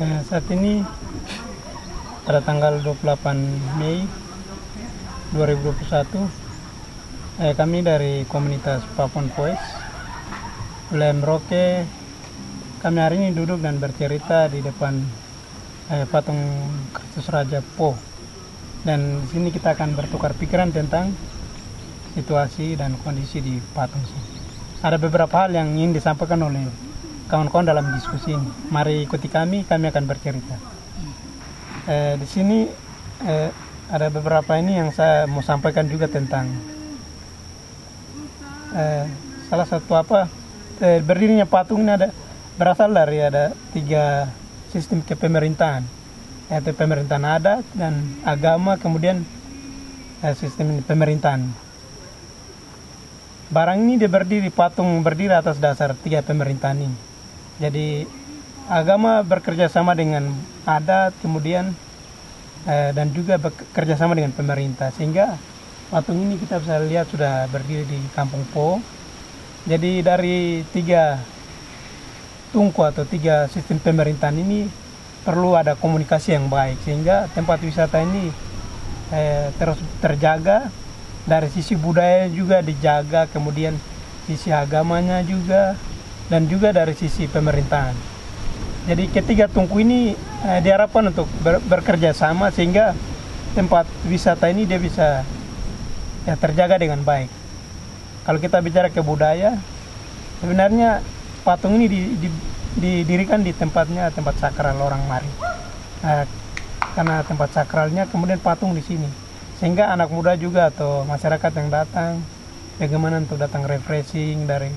Saat ini pada tanggal 28 Mei 2021 kami dari komunitas Papon Voice Wilayah Merauke, kami hari ini duduk dan bercerita di depan patung Kristus Raja Po, dan di sini kita akan bertukar pikiran tentang situasi dan kondisi di patung sini. Ada beberapa hal yang ingin disampaikan oleh kawan-kawan dalam diskusi ini. Mari ikuti kami akan bercerita. Di sini ada beberapa ini yang saya mau sampaikan juga tentang salah satu berdirinya patung ini berasal dari ada 3 sistem kepemerintahan, yaitu pemerintahan adat dan agama, kemudian sistem pemerintahan. Barang ini patung berdiri atas dasar 3 pemerintahan ini. Jadi agama bekerja sama dengan adat, kemudian dan juga bekerja sama dengan pemerintah, sehingga patung ini kita bisa lihat sudah berdiri di Kampung Po. Jadi dari 3 tungku atau 3 sistem pemerintahan ini perlu ada komunikasi yang baik, sehingga tempat wisata ini terus terjaga. Dari sisi budaya juga dijaga, kemudian sisi agamanya juga, dan juga dari sisi pemerintahan. Jadi ketiga tungku ini diharapkan untuk bekerja sama sehingga tempat wisata ini dia bisa terjaga dengan baik. Kalau kita bicara ke budaya, sebenarnya patung ini didirikan di tempat sakral orang Mari. Karena tempat sakralnya, kemudian patung di sini, sehingga anak muda juga atau masyarakat yang datang bagaimana untuk datang refreshing dari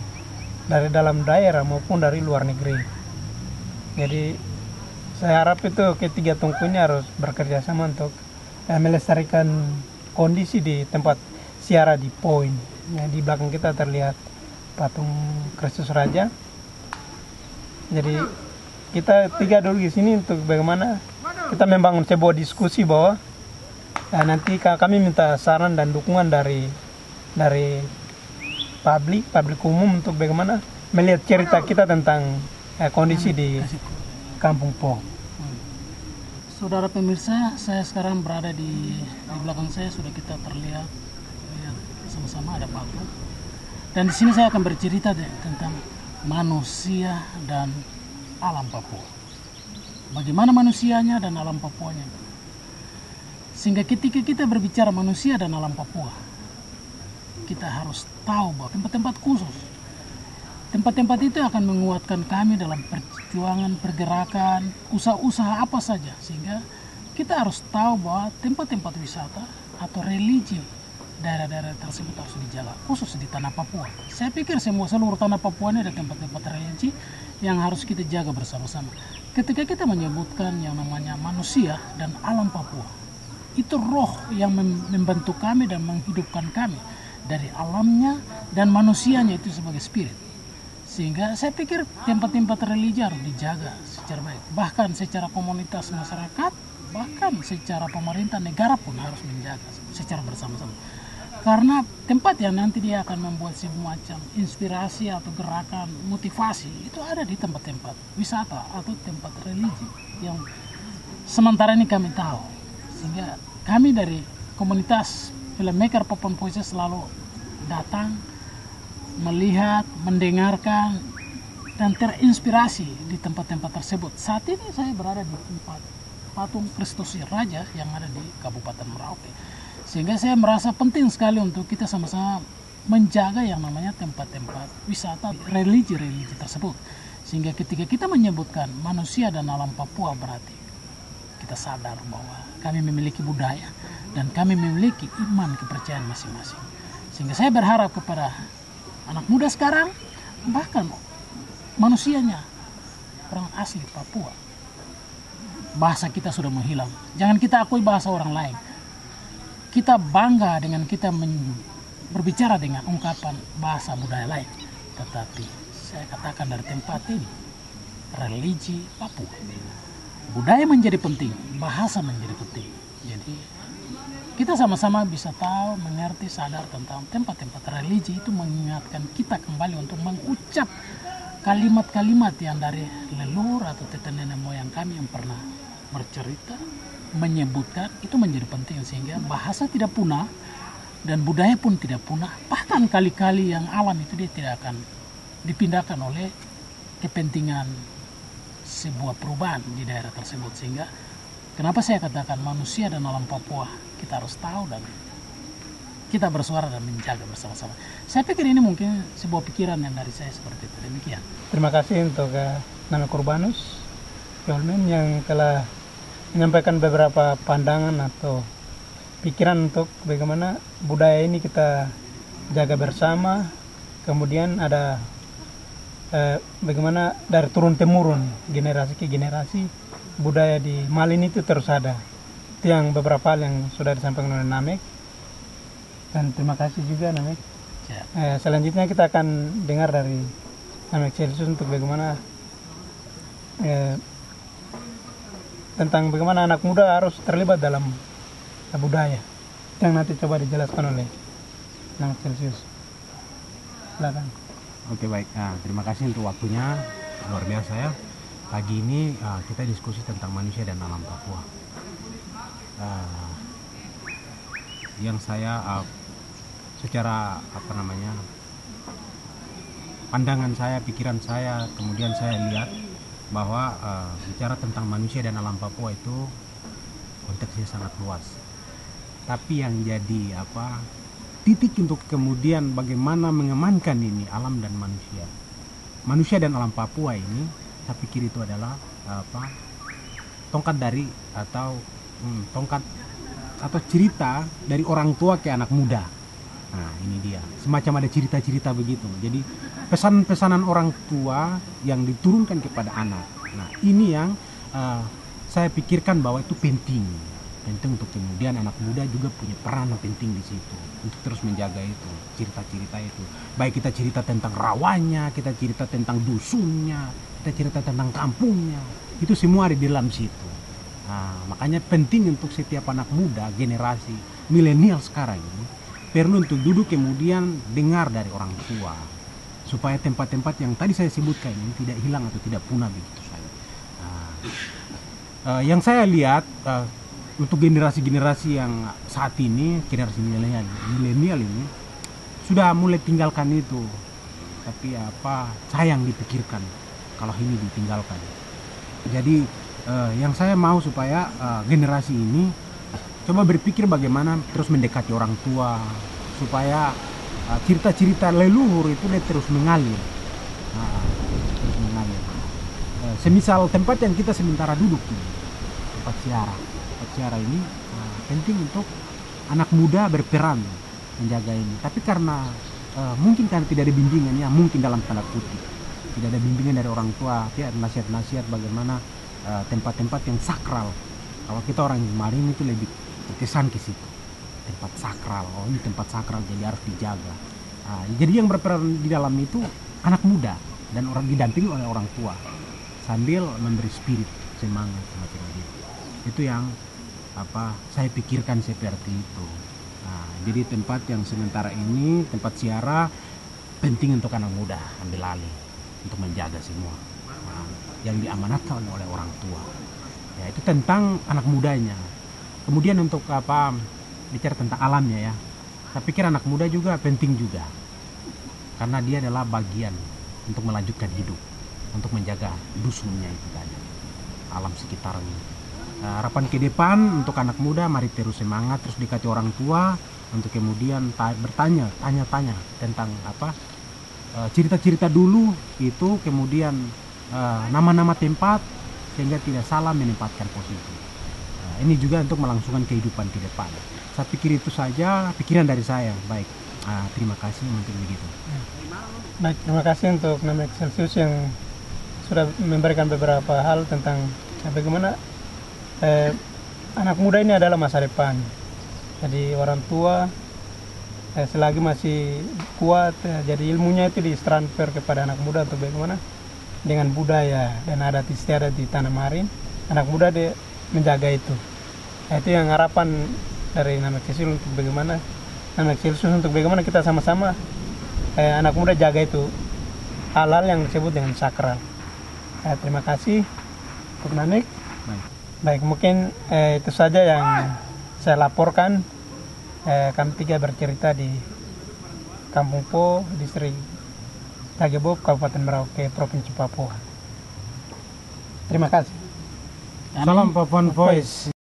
dalam daerah maupun dari luar negeri. Jadi saya harap itu ketiga tungku ini harus bekerja sama untuk melestarikan kondisi di tempat ziarah di Po ini. Di belakang kita terlihat patung Kristus Raja. Jadi kita 3 dulu di sini untuk bagaimana kita membangun sebuah diskusi bahwa nanti kami minta saran dan dukungan dari publik umum untuk bagaimana melihat cerita kita tentang kondisi di Kampung Po. Saudara pemirsa, saya sekarang berada di belakang saya, sudah kita terlihat sama-sama ada patung. Dan di sini saya akan bercerita tentang manusia dan alam Papua. Bagaimana manusianya dan alam Papuanya. Sehingga ketika kita berbicara manusia dan alam Papua, kita harus tahu bahwa tempat-tempat khusus, tempat-tempat itu akan menguatkan kami dalam perjuangan, pergerakan, usaha-usaha apa saja. Sehingga kita harus tahu bahwa tempat-tempat wisata atau religi daerah-daerah tersebut harus dijaga, khusus di tanah Papua. Saya pikir seluruh tanah Papua ini ada tempat-tempat religi yang harus kita jaga bersama-sama. Ketika kita menyebutkan yang namanya manusia dan alam Papua, itu roh yang membantu kami dan menghidupkan kami dari alamnya dan manusianya itu sebagai spirit. Sehingga saya pikir tempat-tempat religi harus dijaga secara baik. Bahkan secara komunitas masyarakat, bahkan secara pemerintah negara pun harus menjaga secara bersama-sama. Karena tempat yang nanti dia akan membuat semacam inspirasi atau gerakan motivasi itu ada di tempat-tempat wisata atau tempat religi yang sementara ini kami tahu. Sehingga kami dari komunitas filmmaker Papon Voice selalu datang, melihat, mendengarkan, dan terinspirasi di tempat-tempat tersebut. Saat ini saya berada di tempat patung Kristus Raja yang ada di Kabupaten Merauke. Sehingga saya merasa penting sekali untuk kita sama-sama menjaga yang namanya tempat-tempat wisata religi-religi tersebut. Sehingga ketika kita menyebutkan manusia dan alam Papua, berarti kita sadar bahwa kami memiliki budaya dan kami memiliki iman kepercayaan masing-masing. Sehingga saya berharap kepada anak muda sekarang, bahkan manusianya orang asli Papua, bahasa kita sudah menghilang. Jangan kita akui bahasa orang lain. Kita bangga dengan kita berbicara dengan ungkapan bahasa budaya lain. Tetapi saya katakan dari tempat ini, religi Papua, budaya menjadi penting, bahasa menjadi penting. Jadi kita sama-sama bisa tahu, mengerti, sadar tentang tempat-tempat religi itu mengingatkan kita kembali untuk mengucap kalimat-kalimat yang dari leluhur atau tete nenek moyang kami yang pernah bercerita, menyebutkan, itu menjadi penting sehingga bahasa tidak punah dan budaya pun tidak punah. Bahkan kali-kali yang alam itu dia tidak akan dipindahkan oleh kepentingan sebuah perubahan di daerah tersebut. Sehingga kenapa saya katakan manusia dan alam Papua kita harus tahu dan kita bersuara dan menjaga bersama-sama. Saya pikir ini mungkin sebuah pikiran yang dari saya seperti itu. Demikian. Terima kasih untuk Nana Kurbanus Yolmen yang telah menyampaikan beberapa pandangan atau pikiran untuk bagaimana budaya ini kita jaga bersama. Kemudian ada bagaimana dari turun temurun, generasi ke generasi, budaya di Malin itu terus ada. Itu yang beberapa hal yang sudah disampaikan oleh Namek. Dan terima kasih juga Namek. Selanjutnya kita akan dengar dari Namek Celsius untuk bagaimana tentang bagaimana anak muda harus terlibat dalam budaya. Yang nanti coba dijelaskan oleh Namek Celsius. Silakan. Oke, baik. Terima kasih untuk waktunya, luar biasa ya. Pagi ini kita diskusi tentang manusia dan alam Papua. Yang saya secara pandangan saya, pikiran saya, kemudian saya lihat bahwa bicara tentang manusia dan alam Papua itu konteksnya sangat luas. Tapi yang jadi titik untuk kemudian bagaimana mengamankan ini alam dan manusia. Manusia dan alam Papua ini saya pikir itu adalah tongkat dari atau cerita dari orang tua ke anak muda. Nah, ini dia. Semacam ada cerita-cerita begitu. Jadi pesan-pesanan orang tua yang diturunkan kepada anak. Nah, ini yang saya pikirkan bahwa itu penting. Penting untuk kemudian anak muda juga punya peran yang penting di situ untuk terus menjaga itu, cerita-cerita itu. Baik kita cerita tentang rawannya, kita cerita tentang dusunnya, kita cerita tentang kampungnya. Itu semua ada di dalam situ. Nah, makanya penting untuk setiap anak muda, generasi milenial sekarang ini perlu untuk duduk kemudian dengar dari orang tua supaya tempat-tempat yang tadi saya sebutkan ini tidak hilang atau tidak punah begitu saja. Yang saya lihat untuk generasi-generasi yang saat ini, generasi milenial ini sudah mulai tinggalkan itu. Tapi sayang dipikirkan kalau ini ditinggalkan. Jadi yang saya mau supaya generasi ini coba berpikir bagaimana terus mendekati orang tua supaya cerita-cerita leluhur itu terus mengalir. Terus mengalir. Semisal tempat yang kita sementara duduk ini, tempat siara ini penting untuk anak muda berperan menjaga ini. Tapi karena mungkin karena tidak ada bimbingannya, mungkin dalam tanda kutip tidak ada bimbingan dari orang tua, tidak ada nasihat-nasihat bagaimana tempat-tempat yang sakral. Kalau kita orang Malin itu lebih terkesan ke situ, tempat sakral. Oh, ini tempat sakral jadi harus dijaga. Jadi yang berperan di dalam itu anak muda dan orang didampingi oleh orang tua sambil memberi spirit, semangat semacam itu. Itu yang saya pikirkan seperti itu. Jadi tempat yang sementara ini tempat siara penting untuk anak muda ambil alih untuk menjaga semua yang diamanatkan oleh orang tua. Ya, itu tentang anak mudanya. Kemudian untuk bicara tentang alamnya ya, saya pikir anak muda juga penting juga karena dia adalah bagian untuk melanjutkan hidup, untuk menjaga dusunnya itu tadi, alam sekitarnya. Harapan ke depan untuk anak muda, mari terus semangat, terus dikasih orang tua untuk kemudian tanya-tanya tentang cerita-cerita dulu itu, kemudian nama-nama tempat sehingga tidak salah menempatkan posisi. Ini juga untuk melangsungkan kehidupan ke depan. Saya pikir itu saja pikiran dari saya. Baik, terima kasih mungkin begitu. Baik, terima kasih untuk Namek Celsius yang sudah memberikan beberapa hal tentang bagaimana anak muda ini adalah masa depan. Jadi orang tua selagi masih kuat, jadi ilmunya itu ditransfer kepada anak muda untuk bagaimana dengan budaya dan adat istiadat di tanah Marin, anak muda dia menjaga itu. Itu yang harapan dari Namek Celsius untuk bagaimana kita sama-sama anak muda jaga itu hal-hal yang disebut dengan sakral. Terima kasih, Bung Nanik. Baik. Baik, mungkin itu saja yang saya laporkan. Kami tiga bercerita di Kampung Po, Distrik Tagebob, Kabupaten Merauke, Provinsi Papua. Terima kasih. Salam Papuan Voice.